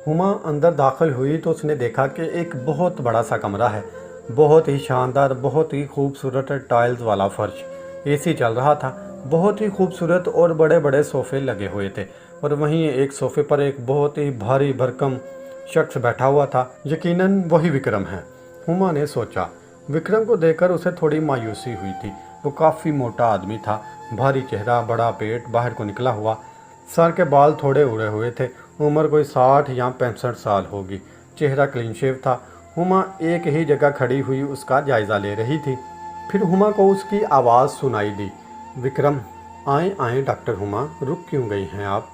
हुमा अंदर दाखिल हुई तो उसने देखा कि एक बहुत बड़ा सा कमरा है। बहुत ही शानदार, बहुत ही खूबसूरत टाइल्स वाला फर्श, एसी चल रहा था। बहुत ही खूबसूरत और बड़े बड़े सोफ़े लगे हुए थे और वहीं एक सोफ़े पर एक बहुत ही भारी भरकम शख्स बैठा हुआ था। यकीनन वही विक्रम है, हुमा ने सोचा। विक्रम को देखकर उसे थोड़ी मायूसी हुई थी। वो काफ़ी मोटा आदमी था, भारी चेहरा, बड़ा पेट बाहर को निकला हुआ, सर के बाल थोड़े उड़े हुए थे। उम्र कोई 60 या 65 साल होगी। चेहरा क्लीन शेव था। हुमा एक ही जगह खड़ी हुई उसका जायज़ा ले रही थी। फिर हुमा को उसकी आवाज़ सुनाई दी, विक्रम, आए आए डॉक्टर हुमा, रुक क्यों गई हैं आप?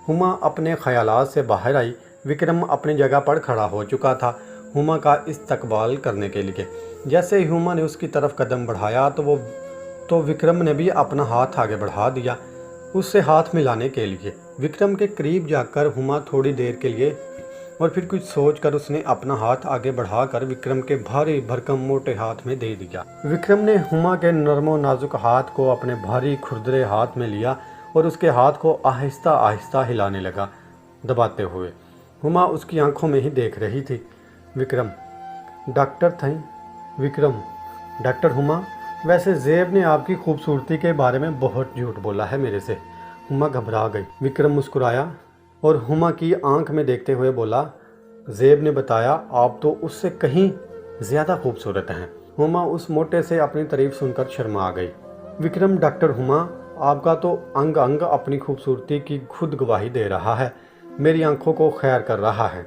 हुमा अपने ख्यालात से बाहर आई। विक्रम अपनी जगह पर खड़ा हो चुका था हुमा का इस्तकबाल करने के लिए। जैसे ही हुमा ने उसकी तरफ कदम बढ़ाया तो विक्रम ने भी अपना हाथ आगे बढ़ा दिया उससे हाथ मिलाने के लिए। विक्रम के करीब जाकर हुमा थोड़ी देर के लिए और फिर कुछ सोचकर उसने अपना हाथ आगे बढ़ाकर विक्रम के भारी भरकम मोटे हाथ में दे दिया। विक्रम ने हुमा के नरमो नाजुक हाथ को अपने भारी खुरदरे हाथ में लिया और उसके हाथ को आहिस्ता आहिस्ता हिलाने लगा, दबाते हुए। हुमा उसकी आंखों में ही देख रही थी। विक्रम, डॉक्टर थे? विक्रम, डॉक्टर हुमा, वैसे ज़ेब ने आपकी खूबसूरती के बारे में बहुत झूठ बोला है मेरे से। हुमा घबरा गई। विक्रम मुस्कुराया और हुमा की आंख में देखते हुए बोला, ज़ेब ने बताया आप तो उससे कहीं ज़्यादा खूबसूरत हैं। हुमा उस मोटे से अपनी तारीफ सुनकर शर्मा गई। विक्रम, डॉक्टर हुमा, आपका तो अंग अंग अपनी खूबसूरती की खुद गवाही दे रहा है, मेरी आंखों को खैर कर रहा है।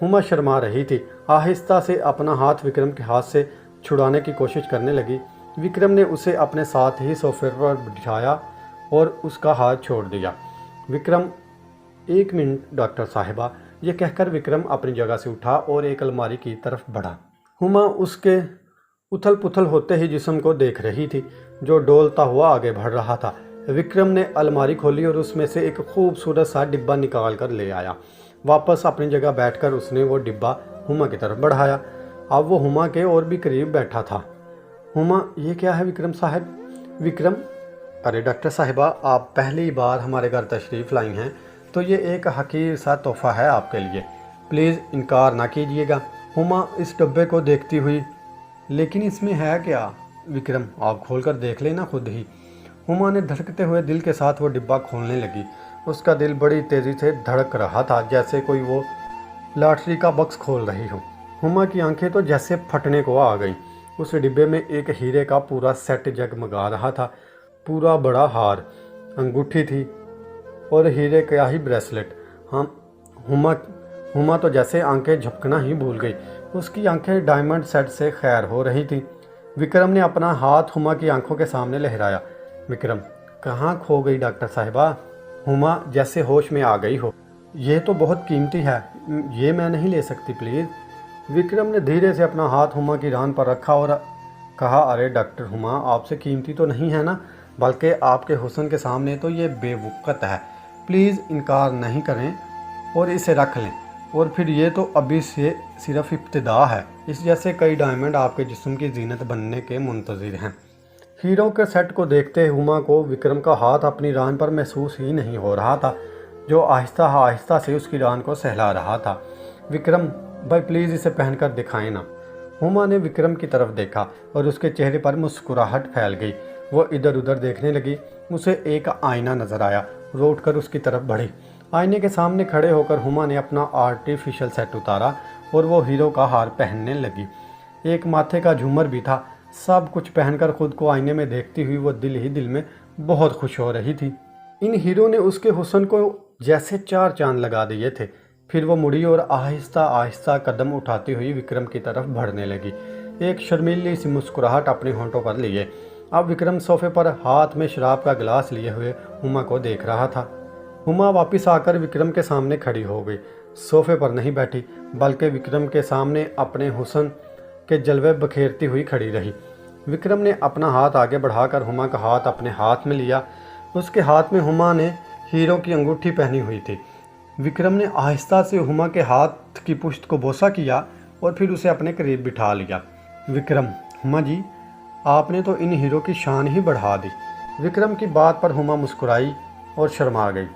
हुमा शर्मा रही थी। आहिस्ता से अपना हाथ विक्रम के हाथ से छुड़ाने की कोशिश करने लगी। विक्रम ने उसे अपने साथ ही सोफे पर बिठाया और उसका हाथ छोड़ दिया। विक्रम, एक मिनट डॉक्टर साहिबा, यह कहकर विक्रम अपनी जगह से उठा और एक अलमारी की तरफ बढ़ा। हुमा उसके उथल पुथल होते ही जिस्म को देख रही थी जो डोलता हुआ आगे बढ़ रहा था। विक्रम ने अलमारी खोली और उसमें से एक खूबसूरत सा डिब्बा निकाल कर ले आया। वापस अपनी जगह बैठकर उसने वो डिब्बा हुमा की तरफ बढ़ाया। अब वो हुमा के और भी करीब बैठा था। हुमा, ये क्या है विक्रम साहब? विक्रम, अरे डॉक्टर साहिबा, आप पहली बार हमारे घर तशरीफ़ लाई हैं तो ये एक हकीर सा तोहफ़ा है आपके लिए, प्लीज़ इनकार ना कीजिएगा। हुमा इस डब्बे को देखती हुई, लेकिन इसमें है क्या? विक्रम, आप खोल कर देख लेना खुद ही। हुमा ने धड़कते हुए दिल के साथ वो डिब्बा खोलने लगी। उसका दिल बड़ी तेज़ी से धड़क रहा था, जैसे कोई वो लॉटरी का बक्स खोल रही हो। हुमा की आंखें तो जैसे फटने को आ गईं। उस डिब्बे में एक हीरे का पूरा सेट जगमगा रहा था। पूरा बड़ा हार, अंगूठी थी और हीरे का ही ब्रेसलेट। हाँ, हुमा तो जैसे आंखें झपकना ही भूल गई। उसकी आंखें डायमंड सेट से खैर हो रही थी। विक्रम ने अपना हाथ हुमा की आंखों के सामने लहराया। विक्रम, कहाँ खो गई डॉक्टर साहिबा? हुमा जैसे होश में आ गई हो। ये तो बहुत कीमती है, ये मैं नहीं ले सकती प्लीज़। विक्रम ने धीरे से अपना हाथ हुमा की रान पर रखा और कहा, अरे डॉक्टर हुमा, आपसे कीमती तो नहीं है ना, बल्कि आपके हुस्न के सामने तो ये बेवकूफ़त है। प्लीज़ इनकार नहीं करें और इसे रख लें। और फिर ये तो अभी से सिर्फ इब्तिदा है, इस जैसे कई डायमंड आपके जिस्म की जीनत बनने के मुंतज़िर हैं। हीरों के सेट को देखते हुमा को विक्रम का हाथ अपनी रान पर महसूस ही नहीं हो रहा था, जो आहिस्ता आहिस्ता से उसकी रान को सहला रहा था। विक्रम भाई, प्लीज़ इसे पहनकर दिखाएं ना। हुमा ने विक्रम की तरफ देखा और उसके चेहरे पर मुस्कुराहट फैल गई। वो इधर उधर देखने लगी। उसे एक आईना नजर आया। वो उठकर उसकी तरफ बढ़ी। आईने के सामने खड़े होकर हुमा ने अपना आर्टिफिशियल सेट उतारा और वो हीरो का हार पहनने लगी। एक माथे का झूमर भी था। सब कुछ पहनकर खुद को आईने में देखती हुई वो दिल ही दिल में बहुत खुश हो रही थी। इन हीरो ने उसके हुस्न को जैसे 4 चांद लगा दिए थे। फिर वो मुड़ी और आहिस्ता आहिस्ता कदम उठाती हुई विक्रम की तरफ बढ़ने लगी, एक शर्मीली सी मुस्कुराहट अपने होंठों पर लिए। अब विक्रम सोफे पर हाथ में शराब का गिलास लिए हुए हुमा को देख रहा था। हुमा वापस आकर विक्रम के सामने खड़ी हो गई। सोफे पर नहीं बैठी, बल्कि विक्रम के सामने अपने हुस्न के जलवे बखेरती हुई खड़ी रही। विक्रम ने अपना हाथ आगे बढ़ाकर हुमा का हाथ अपने हाथ में लिया। उसके हाथ में हुमा ने हीरों की अंगूठी पहनी हुई थी। विक्रम ने आहिस्ता से हुमा के हाथ की पुश्त को बोसा किया और फिर उसे अपने करीब बिठा लिया। विक्रम, हुमा जी, आपने तो इन हीरो की शान ही बढ़ा दी। विक्रम की बात पर हुमा मुस्कुराई और शर्मा गई।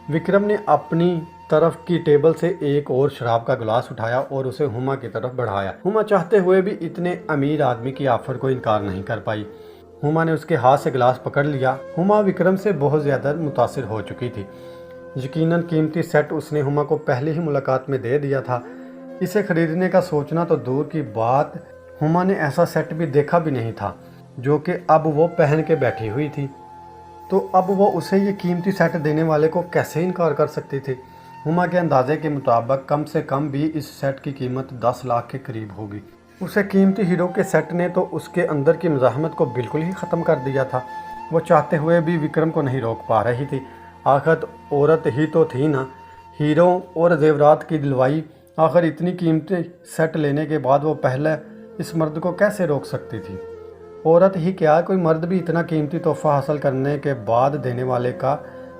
विक्रम ने अपनी तरफ की टेबल से एक और शराब का गिलास उठाया और उसे हुमा की तरफ बढ़ाया। हुमा चाहते हुए भी इतने अमीर आदमी की ऑफर को इनकार नहीं कर पाई। हुमा ने उसके हाथ से गिलास पकड़ लिया। हुमा विक्रम से बहुत ज़्यादा मुतासिर हो चुकी थी। यकीनन कीमती सेट उसने हुमा को पहले ही मुलाकात में दे दिया था। इसे खरीदने का सोचना तो दूर की बात, हुमा ने ऐसा सेट भी देखा भी नहीं था जो कि अब वो पहन के बैठी हुई थी। तो अब वो उसे ये कीमती सेट देने वाले को कैसे इनकार कर सकती थी। हुमा के अंदाजे के मुताबिक कम से कम भी इस सेट की कीमत 10 लाख के करीब होगी। उसे कीमती हीरो के सेट ने तो उसके अंदर की मज़ाहमत को बिल्कुल ही ख़त्म कर दिया था। वो चाहते हुए भी विक्रम को नहीं रोक पा रही थी। आखिर औरत ही तो थी ना, हीरो और जेवरात की दिलवाई। आखिर इतनी कीमती सेट लेने के बाद वो पहले इस मर्द को कैसे रोक सकती थी। औरत ही क्या, कोई मर्द भी इतना कीमती तोहफा हासिल करने के बाद देने वाले का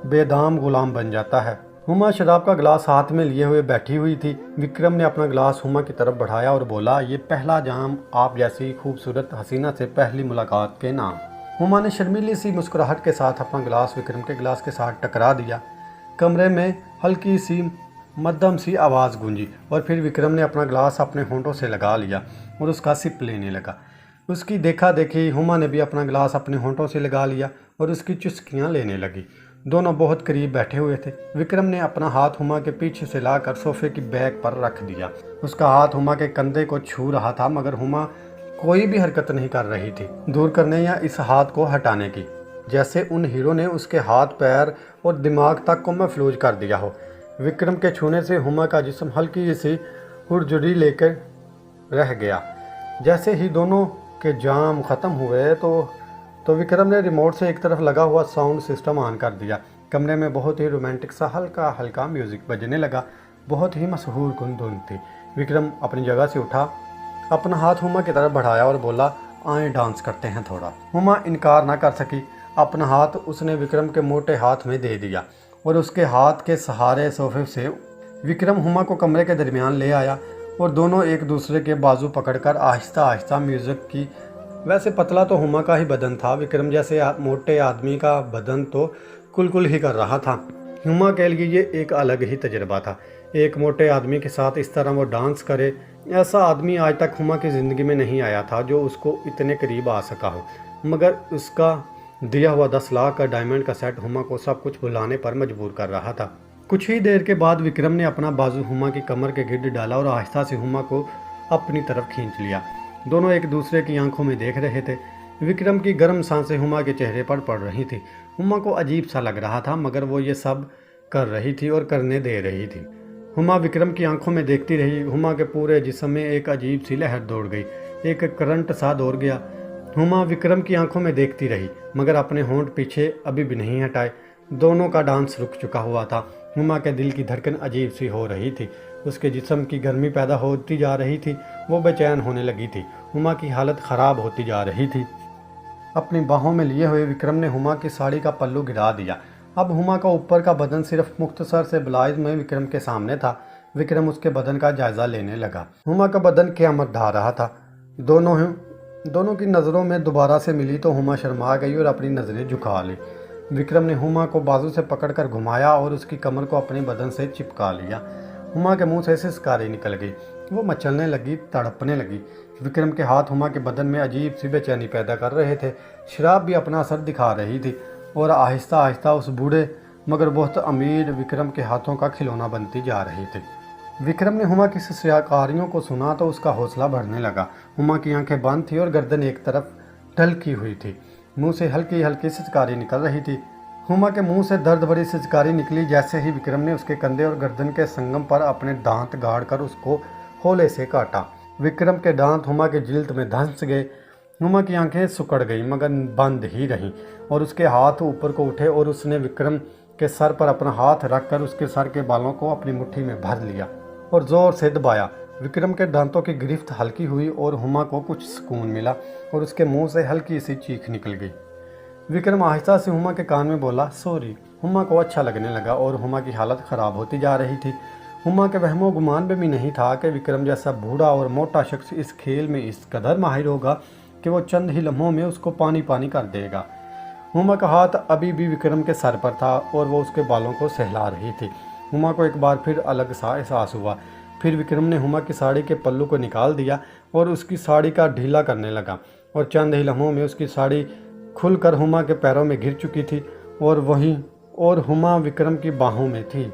बेदाम गुलाम बन जाता है। हुमा शराब का गिलास हाथ में लिए हुए बैठी हुई थी। विक्रम ने अपना गिलास हुमा की तरफ बढ़ाया और बोला, ये पहला जाम आप जैसी खूबसूरत हसीना से पहली मुलाकात के नाम। हुमा ने शर्मीली सी मुस्कुराहट के साथ अपना गिलास विक्रम के गिलास के साथ टकरा दिया। कमरे में हल्की सी मध्यम सी आवाज़ गूंजी और फिर विक्रम ने अपना गिलास अपने होंठों से लगा लिया और उसका सिप लेने लगा। उसकी देखा देखी हुमा ने भी अपना गिलास अपने होंठों से लगा लिया और उसकी चुस्कियाँ लेने लगी। दोनों बहुत करीब बैठे हुए थे। विक्रम ने अपना हाथ हुमा के पीछे से लाकर सोफे की बैग पर रख दिया। उसका हाथ हुमा के कंधे को छू रहा था, मगर हुमा कोई भी हरकत नहीं कर रही थी दूर करने या इस हाथ को हटाने की, जैसे उन हीरो ने उसके हाथ, पैर और दिमाग तक को महफूज कर दिया हो। विक्रम के छूने से हुमा का जिस्म हल्की सी हुरजुरी लेकर रह गया। जैसे ही दोनों के जाम ख़त्म हुए तो विक्रम ने रिमोट से एक तरफ लगा हुआ साउंड सिस्टम ऑन कर दिया। कमरे में बहुत ही रोमांटिक सा हल्का हल्का म्यूज़िक बजने लगा। बहुत ही मशहूर धुन थी। विक्रम अपनी जगह से उठा, अपना हाथ हुमा की तरफ बढ़ाया और बोला, आए डांस करते हैं थोड़ा। हुमा इनकार ना कर सकी। अपना हाथ उसने विक्रम के मोटे हाथ में दे दिया और उसके हाथ के सहारे सोफे से विक्रम हुमा को कमरे के दरमियान ले आया और दोनों एक दूसरे के बाजू पकड़कर आहिस्ता आहिस्ता म्यूज़िक की। वैसे पतला तो हुमा का ही बदन था, विक्रम जैसे मोटे आदमी का बदन तो कुल ही कर रहा था। हुमा के लिए ये एक अलग ही तजर्बा था। एक मोटे आदमी के साथ इस तरह वो डांस करे, ऐसा आदमी आज तक हुमा की ज़िंदगी में नहीं आया था जो उसको इतने करीब आ सका हो। मगर उसका दिया हुआ 10 लाख का डायमंड का सेट हुमा को सब कुछ भुलाने पर मजबूर कर रहा था। कुछ ही देर के बाद विक्रम ने अपना बाजू हुमा की कमर के गिर्द डाला और आहिस्ता से हुमा को अपनी तरफ खींच लिया। दोनों एक दूसरे की आंखों में देख रहे थे। विक्रम की गर्म सांसें हुमा के चेहरे पर पड़ रही थी। हुमा को अजीब सा लग रहा था, मगर वो ये सब कर रही थी और करने दे रही थी। हुमा विक्रम की आंखों में देखती रही। हुमा के पूरे जिस्म में एक अजीब सी लहर दौड़ गई, एक करंट सा दौड़ गया। हुमा विक्रम की आंखों में देखती रही, मगर अपने होंठ पीछे अभी भी नहीं हटाए। दोनों का डांस रुक चुका हुआ था। हुमा के दिल की धड़कन अजीब सी हो रही थी। उसके जिस्म की गर्मी पैदा होती जा रही थी। वो बेचैन होने लगी थी। हुमा की हालत ख़राब होती जा रही थी। अपनी बाहों में लिए हुए विक्रम ने हुमा की साड़ी का पल्लू गिरा दिया। अब हुमा का ऊपर का बदन सिर्फ मुख्तसर से ब्लाउज में विक्रम के सामने था। विक्रम उसके बदन का जायजा लेने लगा। हुमा का बदन क़यामत ढा रहा था। दोनों की नज़रों में दोबारा से मिली तो हुमा शर्मा गई और अपनी नज़रें झुका ली। विक्रम ने हुमा को बाजू से पकड़कर घुमाया और उसकी कमर को अपने बदन से चिपका लिया। हुमा के मुंह से सिसकारी निकल गई। वो मचलने लगी, तड़पने लगी। विक्रम के हाथ हुमा के बदन में अजीब सी बेचैनी पैदा कर रहे थे। शराब भी अपना असर दिखा रही थी और आहिस्ता आहिस्ता उस बूढ़े मगर बहुत अमीर विक्रम के हाथों का खिलौना बनती जा रही थी। विक्रम ने हुमा की सिसकारियों को सुना तो उसका हौसला बढ़ने लगा। हुमा की आंखें बंद थी और गर्दन एक तरफ ढलकी हुई थी। मुंह से हल्की हल्की सिसकारी निकल रही थी। हुमा के मुंह से दर्द भरी सिसकारी निकली जैसे ही विक्रम ने उसके कंधे और गर्दन के संगम पर अपने दांत गाड़ कर उसको होले से काटा। विक्रम के दांत हुमा के जिल्द में धंस गए। हुमा की आंखें सिकुड़ गई मगर बंद ही रहीं और उसके हाथ ऊपर को उठे और उसने विक्रम के सर पर अपना हाथ रखकर उसके सर के बालों को अपनी मुट्ठी में भर लिया और ज़ोर से दबाया। विक्रम के दांतों की गिरफ्त हल्की हुई और हुमा को कुछ सुकून मिला और उसके मुंह से हल्की सी चीख निकल गई। विक्रम आहिस्ता से हुमा के कान में बोला, सॉरी। हुमा को अच्छा लगने लगा और हुमा की हालत ख़राब होती जा रही थी। हुमा के वहमो गुमान में भी नहीं था कि विक्रम जैसा बूढ़ा और मोटा शख्स इस खेल में इस कदर माहिर होगा कि वो चंद ही लम्हों में उसको पानी पानी कर देगा। हुमा का हाथ अभी भी विक्रम के सर पर था और वो उसके बालों को सहला रही थी। हुमा को एक बार फिर अलग सा एहसास हुआ। फिर विक्रम ने हुमा की साड़ी के पल्लू को निकाल दिया और उसकी साड़ी का ढीला करने लगा, और चंद ही लम्हों में उसकी साड़ी खुलकर हुमा के पैरों में घिर चुकी थी और हुमा विक्रम की बाहों में थी।